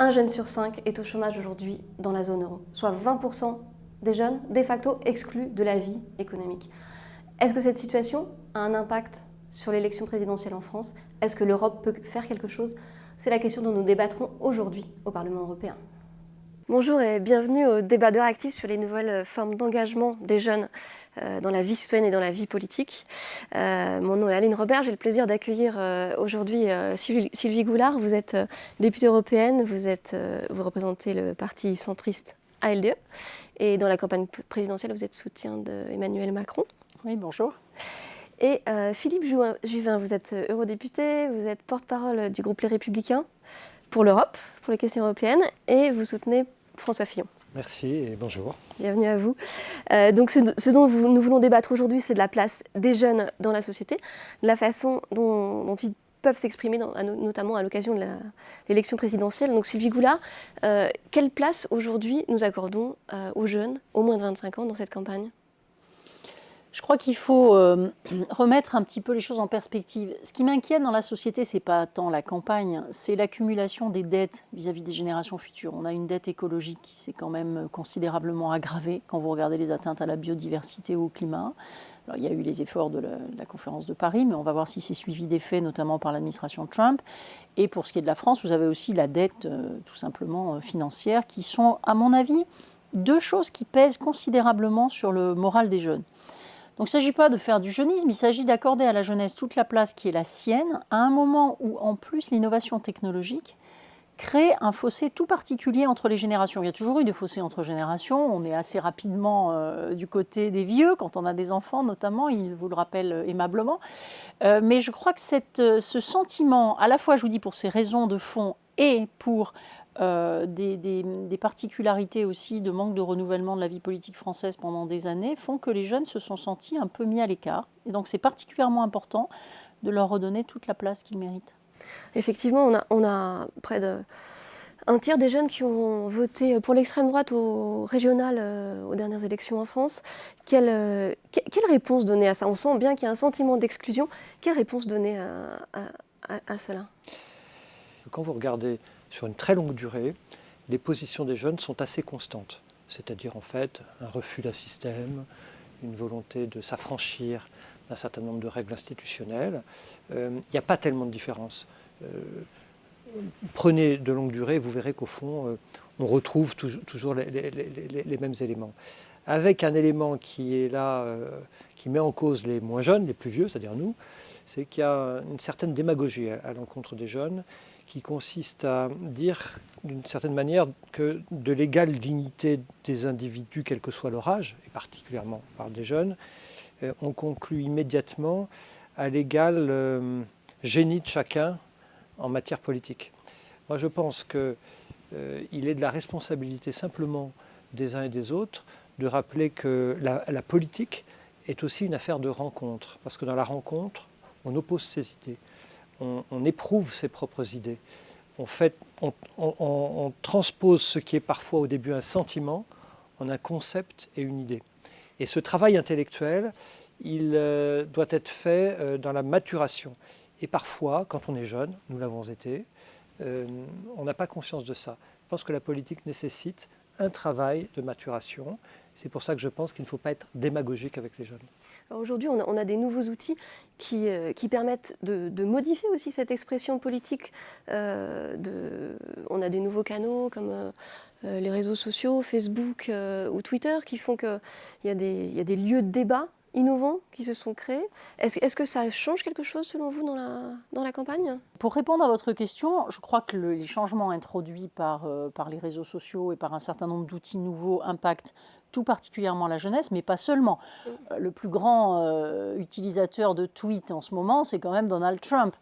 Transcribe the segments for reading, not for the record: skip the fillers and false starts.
Un jeune sur 5 est au chômage aujourd'hui dans la zone euro, soit 20% des jeunes de facto exclus de la vie économique. Est-ce que cette situation a un impact sur l'élection présidentielle en France? Est-ce que l'Europe peut faire quelque chose? C'est la question dont nous débattrons aujourd'hui au Parlement européen. Bonjour et bienvenue au débat d'heure active sur les nouvelles formes d'engagement des jeunes dans la vie citoyenne et dans la vie politique. Mon nom est Aline Robert, j'ai le plaisir d'accueillir aujourd'hui Sylvie Goulard. Vous êtes députée européenne, vous représentez le parti centriste ALDE et dans la campagne présidentielle vous êtes soutien d'Emmanuel Macron. Oui, bonjour. Et Philippe Juvin, vous êtes eurodéputé, vous êtes porte-parole du groupe Les Républicains pour l'Europe, pour les questions européennes, et vous soutenez François Fillon. Merci et bonjour. Bienvenue à vous. Donc ce dont nous voulons débattre aujourd'hui, c'est de la place des jeunes dans la société, de la façon dont ils peuvent s'exprimer, notamment à l'occasion de l'élection présidentielle. Donc Sylvie Goulard, quelle place aujourd'hui nous accordons aux jeunes, au moins de 25 ans, dans cette campagne ? Je crois qu'il faut remettre un petit peu les choses en perspective. Ce qui m'inquiète dans la société, ce n'est pas tant la campagne, c'est l'accumulation des dettes vis-à-vis des générations futures. On a une dette écologique qui s'est quand même considérablement aggravée quand vous regardez les atteintes à la biodiversité ou au climat. Alors, il y a eu les efforts de la conférence de Paris, mais on va voir si c'est suivi des faits, notamment par l'administration Trump. Et pour ce qui est de la France, vous avez aussi la dette tout simplement financière, qui sont, à mon avis, deux choses qui pèsent considérablement sur le moral des jeunes. Donc il ne s'agit pas de faire du jeunisme, il s'agit d'accorder à la jeunesse toute la place qui est la sienne, à un moment où, en plus, l'innovation technologique crée un fossé tout particulier entre les générations. Il y a toujours eu des fossés entre générations, on est assez rapidement du côté des vieux, quand on a des enfants notamment, ils vous le rappellent aimablement. Mais je crois que ce sentiment, à la fois, je vous dis, pour ces raisons de fond et pour des particularités aussi de manque de renouvellement de la vie politique française pendant des années font que les jeunes se sont sentis un peu mis à l'écart. Et donc c'est particulièrement important de leur redonner toute la place qu'ils méritent. Effectivement, on a près d'un tiers des jeunes qui ont voté pour l'extrême droite au régional aux dernières élections en France. Quelle réponse donner à ça? On sent bien qu'il y a un sentiment d'exclusion. Quelle réponse donner à cela? Quand vous regardez sur une très longue durée, les positions des jeunes sont assez constantes. C'est-à-dire en fait un refus d'un système, une volonté de s'affranchir d'un certain nombre de règles institutionnelles. Il n'y a pas tellement de différence. Prenez de longue durée, vous verrez qu'au fond, on retrouve toujours les mêmes éléments. Avec un élément qui est là, qui met en cause les moins jeunes, les plus vieux, c'est-à-dire nous, c'est qu'il y a une certaine démagogie à l'encontre des jeunes, qui consiste à dire d'une certaine manière que de l'égale dignité des individus, quel que soit leur âge, et particulièrement par des jeunes, on conclut immédiatement à l'égal génie de chacun en matière politique. Moi je pense qu'il est de la responsabilité simplement des uns et des autres de rappeler que la politique est aussi une affaire de rencontre, parce que dans la rencontre, on oppose ses idées. On éprouve ses propres idées. On transpose ce qui est parfois au début un sentiment en un concept et une idée. Et ce travail intellectuel, il doit être fait dans la maturation. Et parfois, quand on est jeune, nous l'avons été, on n'a pas conscience de ça. Je pense que la politique nécessite un travail de maturation. C'est pour ça que je pense qu'il ne faut pas être démagogique avec les jeunes. Aujourd'hui, on a des nouveaux outils qui permettent de modifier aussi cette expression politique. On a des nouveaux canaux comme les réseaux sociaux, Facebook ou Twitter, qui font qu'il y a des lieux de débat innovants qui se sont créés. Est-ce que ça change quelque chose selon vous dans la campagne ? Pour répondre à votre question, je crois que les changements introduits par les réseaux sociaux et par un certain nombre d'outils nouveaux impactent tout particulièrement la jeunesse, mais pas seulement. Le plus grand utilisateur de tweets en ce moment, c'est quand même Donald Trump.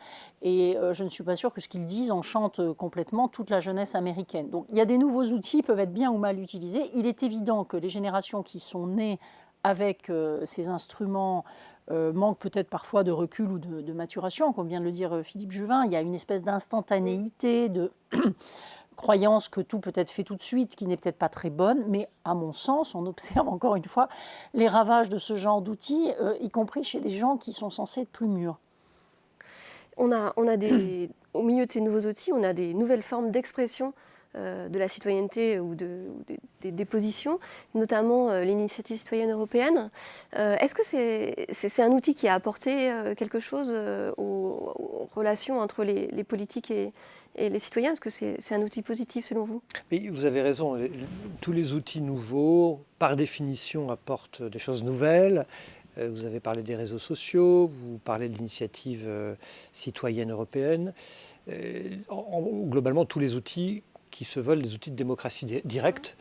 Et je ne suis pas sûre que ce qu'ils disent enchante complètement toute la jeunesse américaine. Donc il y a des nouveaux outils, ils peuvent être bien ou mal utilisés. Il est évident que les générations qui sont nées avec ces instruments manquent peut-être parfois de recul ou de maturation, comme vient de le dire Philippe Juvin. Il y a une espèce d'instantanéité, de croyance que tout peut être fait tout de suite, qui n'est peut-être pas très bonne, mais à mon sens, on observe encore une fois les ravages de ce genre d'outils, y compris chez des gens qui sont censés être plus mûrs. Au milieu de ces nouveaux outils, on a des nouvelles formes d'expression de la citoyenneté ou des positions, notamment l'initiative citoyenne européenne. Est-ce que c'est un outil qui a apporté quelque chose aux relations entre les politiques et les citoyens? Est-ce que c'est un outil positif selon vous? Oui, vous avez raison. Tous les outils nouveaux, par définition, apportent des choses nouvelles. Vous avez parlé des réseaux sociaux, vous parlez de l'initiative citoyenne européenne. Globalement, tous les outils qui se veulent des outils de démocratie directe,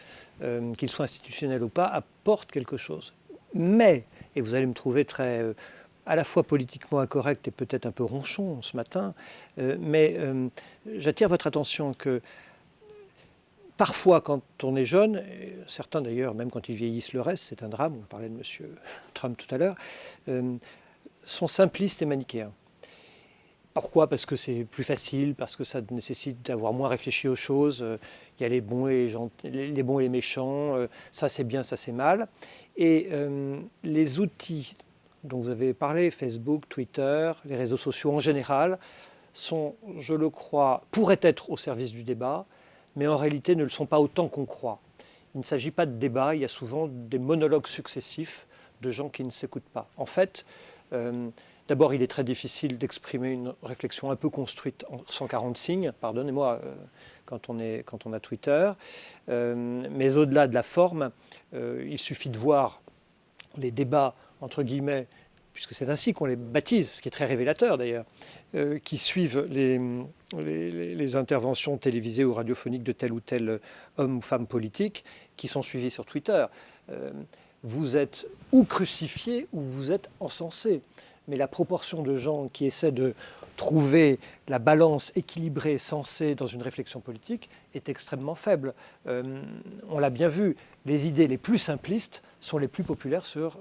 qu'ils soient institutionnels ou pas, apportent quelque chose. Mais, et vous allez me trouver très, à la fois politiquement incorrect et peut-être un peu ronchon ce matin, mais j'attire votre attention que parfois, quand on est jeune, et certains d'ailleurs, même quand ils vieillissent, le reste, c'est un drame, on parlait de M. Trump tout à l'heure, sont simplistes et manichéens. Pourquoi? Parce que c'est plus facile, parce que ça nécessite d'avoir moins réfléchi aux choses. Il y a les bons et les méchants, ça c'est bien, ça c'est mal. Et les outils dont vous avez parlé, Facebook, Twitter, les réseaux sociaux en général, sont, je le crois, pourraient être au service du débat, mais en réalité ne le sont pas autant qu'on croit. Il ne s'agit pas de débat, il y a souvent des monologues successifs de gens qui ne s'écoutent pas. En fait, d'abord, il est très difficile d'exprimer une réflexion un peu construite en 140 signes, pardonnez-moi, quand on a Twitter. Mais au-delà de la forme, il suffit de voir les débats, entre guillemets, puisque c'est ainsi qu'on les baptise, ce qui est très révélateur d'ailleurs, qui suivent les interventions télévisées ou radiophoniques de tel ou tel homme ou femme politique, qui sont suivis sur Twitter. Vous êtes ou crucifié ou vous êtes encensé. Mais la proportion de gens qui essaient de trouver la balance équilibrée, sensée dans une réflexion politique est extrêmement faible. On l'a bien vu, les idées les plus simplistes sont les plus populaires sur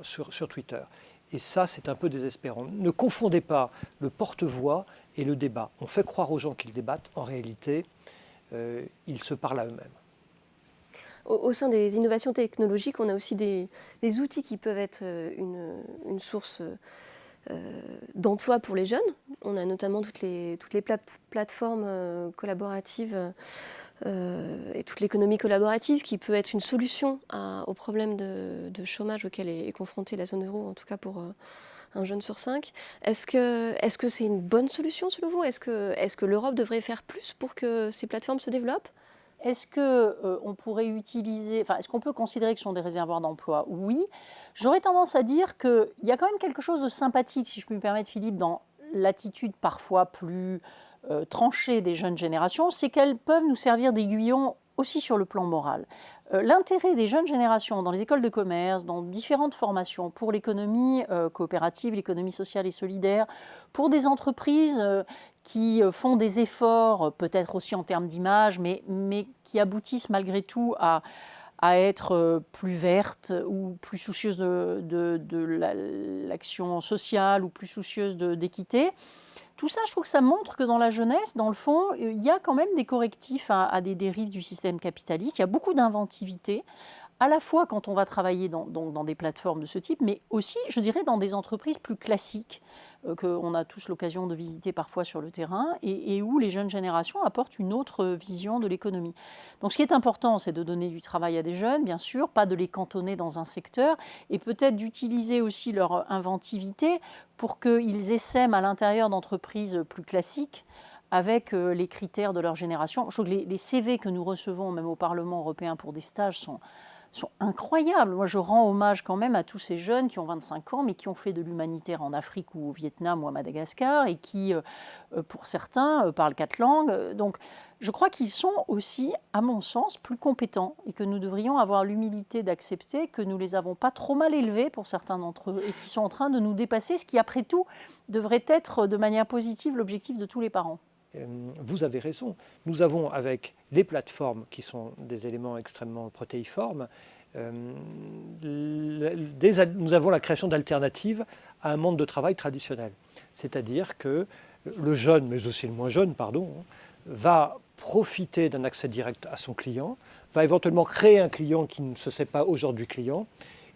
Twitter. Et ça, c'est un peu désespérant. Ne confondez pas le porte-voix et le débat. On fait croire aux gens qu'ils débattent. En réalité, ils se parlent à eux-mêmes. Au sein des innovations technologiques, on a aussi des outils qui peuvent être une source d'emploi pour les jeunes. On a notamment toutes les plateformes collaboratives et toute l'économie collaborative qui peut être une solution au problème de chômage auquel est confrontée la zone euro, en tout cas pour un jeune sur 5. Est-ce que c'est une bonne solution selon vous? Est-ce que l'Europe devrait faire plus pour que ces plateformes se développent? Est-ce qu'on pourrait utiliser, est-ce qu'on peut considérer que ce sont des réservoirs d'emploi? Oui. J'aurais tendance à dire qu'il y a quand même quelque chose de sympathique, si je puis me permettre, Philippe, dans l'attitude parfois plus tranchée des jeunes générations, c'est qu'elles peuvent nous servir d'aiguillon aussi sur le plan moral. L'intérêt des jeunes générations dans les écoles de commerce, dans différentes formations pour l'économie coopérative, l'économie sociale et solidaire, pour des entreprises qui font des efforts, peut-être aussi en termes d'image, mais qui aboutissent malgré tout à être plus vertes ou plus soucieuses de l'action sociale ou plus soucieuses d'équité. Tout ça, je trouve que ça montre que dans la jeunesse, dans le fond, il y a quand même des correctifs à des dérives du système capitaliste. Il y a beaucoup d'inventivité, à la fois quand on va travailler dans des plateformes de ce type, mais aussi, je dirais, dans des entreprises plus classiques, qu'on a tous l'occasion de visiter parfois sur le terrain, et où les jeunes générations apportent une autre vision de l'économie. Donc ce qui est important, c'est de donner du travail à des jeunes, bien sûr, pas de les cantonner dans un secteur, et peut-être d'utiliser aussi leur inventivité pour qu'ils essaiment à l'intérieur d'entreprises plus classiques, avec les critères de leur génération. Je trouve que les CV que nous recevons, même au Parlement européen, pour des stages sont incroyables. Moi, je rends hommage quand même à tous ces jeunes qui ont 25 ans, mais qui ont fait de l'humanitaire en Afrique ou au Vietnam ou à Madagascar, et qui, pour certains, parlent 4 langues. Donc, je crois qu'ils sont aussi, à mon sens, plus compétents, et que nous devrions avoir l'humilité d'accepter que nous ne les avons pas trop mal élevés pour certains d'entre eux, et qui sont en train de nous dépasser, ce qui, après tout, devrait être de manière positive l'objectif de tous les parents. Vous avez raison. Nous avons, avec les plateformes qui sont des éléments extrêmement protéiformes, nous avons la création d'alternatives à un monde de travail traditionnel. C'est-à-dire que le jeune, mais aussi le moins jeune, va profiter d'un accès direct à son client, va éventuellement créer un client qui ne se sait pas aujourd'hui client.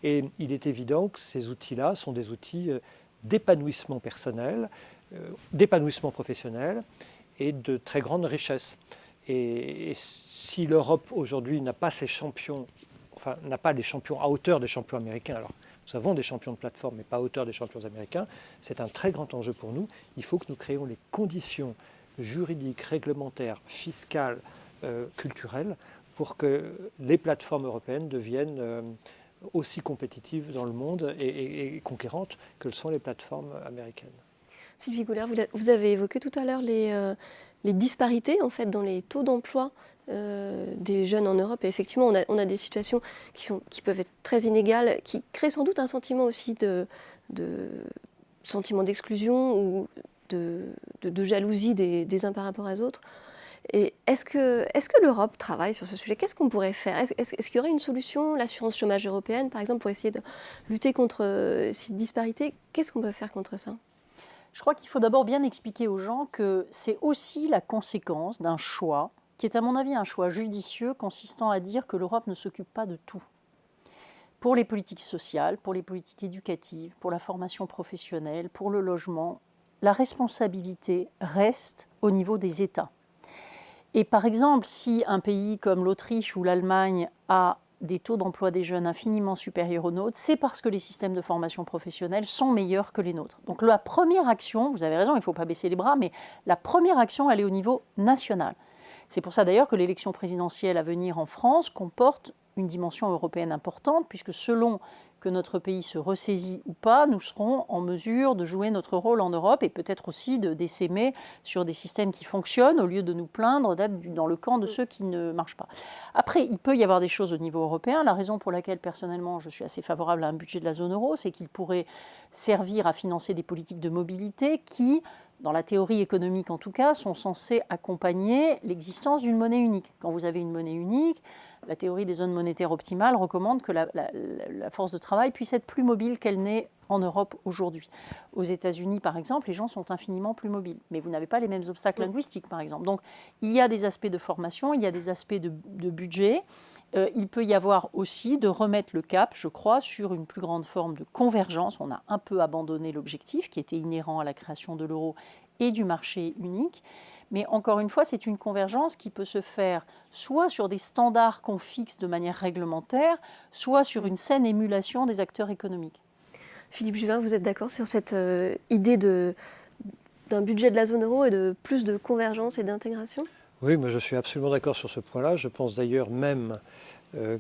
Et il est évident que ces outils-là sont des outils d'épanouissement personnel, d'épanouissement professionnel, et de très grande richesse. Et si l'Europe aujourd'hui n'a pas ses champions, enfin n'a pas des champions à hauteur des champions américains, alors nous avons des champions de plateforme, mais pas à hauteur des champions américains, c'est un très grand enjeu pour nous. Il faut que nous créions les conditions juridiques, réglementaires, fiscales, culturelles, pour que les plateformes européennes deviennent aussi compétitives dans le monde et conquérantes que le sont les plateformes américaines. Sylvie Goulard, vous avez évoqué tout à l'heure les disparités en fait, dans les taux d'emploi des jeunes en Europe. Et effectivement, on a des situations qui peuvent être très inégales, qui créent sans doute un sentiment aussi sentiment d'exclusion ou de jalousie des uns par rapport aux autres. Et est-ce que l'Europe travaille sur ce sujet? Qu'est-ce qu'on pourrait faire? Est-ce qu'il y aurait une solution, l'assurance chômage européenne, par exemple, pour essayer de lutter contre ces disparités? Qu'est-ce qu'on peut faire contre ça? Je crois qu'il faut d'abord bien expliquer aux gens que c'est aussi la conséquence d'un choix, qui est à mon avis un choix judicieux, consistant à dire que l'Europe ne s'occupe pas de tout. Pour les politiques sociales, pour les politiques éducatives, pour la formation professionnelle, pour le logement, la responsabilité reste au niveau des États. Et par exemple, si un pays comme l'Autriche ou l'Allemagne a des taux d'emploi des jeunes infiniment supérieurs aux nôtres, c'est parce que les systèmes de formation professionnelle sont meilleurs que les nôtres. Donc la première action, vous avez raison, il ne faut pas baisser les bras, mais la première action, elle est au niveau national. C'est pour ça d'ailleurs que l'élection présidentielle à venir en France comporte une dimension européenne importante, puisque selon que notre pays se ressaisit ou pas, nous serons en mesure de jouer notre rôle en Europe et peut-être aussi d'essaimer sur des systèmes qui fonctionnent au lieu de nous plaindre d'être dans le camp de ceux qui ne marchent pas. Après, il peut y avoir des choses au niveau européen. La raison pour laquelle, personnellement, je suis assez favorable à un budget de la zone euro, c'est qu'il pourrait servir à financer des politiques de mobilité qui, dans la théorie économique en tout cas, sont censées accompagner l'existence d'une monnaie unique. Quand vous avez une monnaie unique, la théorie des zones monétaires optimales recommande que la force de travail puisse être plus mobile qu'elle n'est en Europe aujourd'hui. Aux États-Unis, par exemple, les gens sont infiniment plus mobiles. Mais vous n'avez pas les mêmes obstacles linguistiques, par exemple. Donc, il y a des aspects de formation, il y a des aspects de budget. Il peut y avoir aussi de remettre le cap, je crois, sur une plus grande forme de convergence. On a un peu abandonné l'objectif qui était inhérent à la création de l'euro et du marché unique. Mais encore une fois, c'est une convergence qui peut se faire soit sur des standards qu'on fixe de manière réglementaire, soit sur une saine émulation des acteurs économiques. Philippe Juvin, vous êtes d'accord sur cette idée d'un budget de la zone euro et de plus de convergence et d'intégration? Oui, moi je suis absolument d'accord sur ce point-là. Je pense d'ailleurs même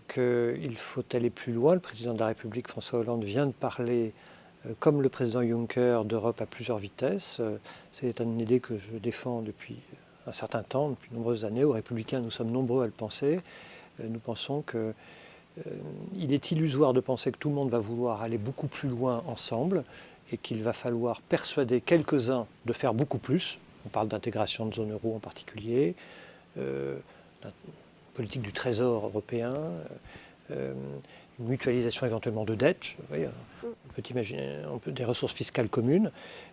qu'il faut aller plus loin. Le président de la République, François Hollande, vient de parler, comme le président Juncker, d'Europe à plusieurs vitesses. C'est une idée que je défends depuis un certain temps, depuis de nombreuses années. Aux Républicains, nous sommes nombreux à le penser. Nous pensons qu'il est illusoire de penser que tout le monde va vouloir aller beaucoup plus loin ensemble et qu'il va falloir persuader quelques-uns de faire beaucoup plus. On parle d'intégration de zone euro en particulier, la politique du trésor européen, une mutualisation éventuellement de dettes. Vous voyez, on peut imaginer des ressources fiscales communes,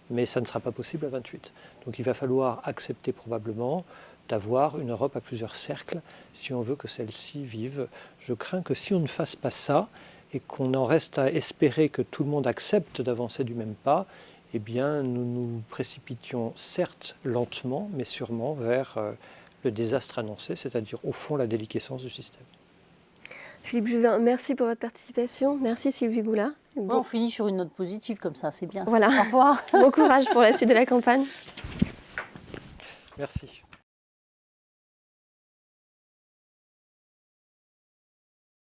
mais ça ne sera pas possible à 28. Donc il va falloir accepter probablement d'avoir une Europe à plusieurs cercles si on veut que celle-ci vive. Je crains que si on ne fasse pas ça et qu'on en reste à espérer que tout le monde accepte d'avancer du même pas, eh bien, nous nous précipitions certes lentement, mais sûrement vers le désastre annoncé, c'est-à-dire au fond la déliquescence du système. Philippe Juvin, merci pour votre participation. Merci Sylvie Goulard. Bon, on finit sur une note positive comme ça, c'est bien. Voilà. Au revoir. Bon courage pour la suite de la campagne. Merci.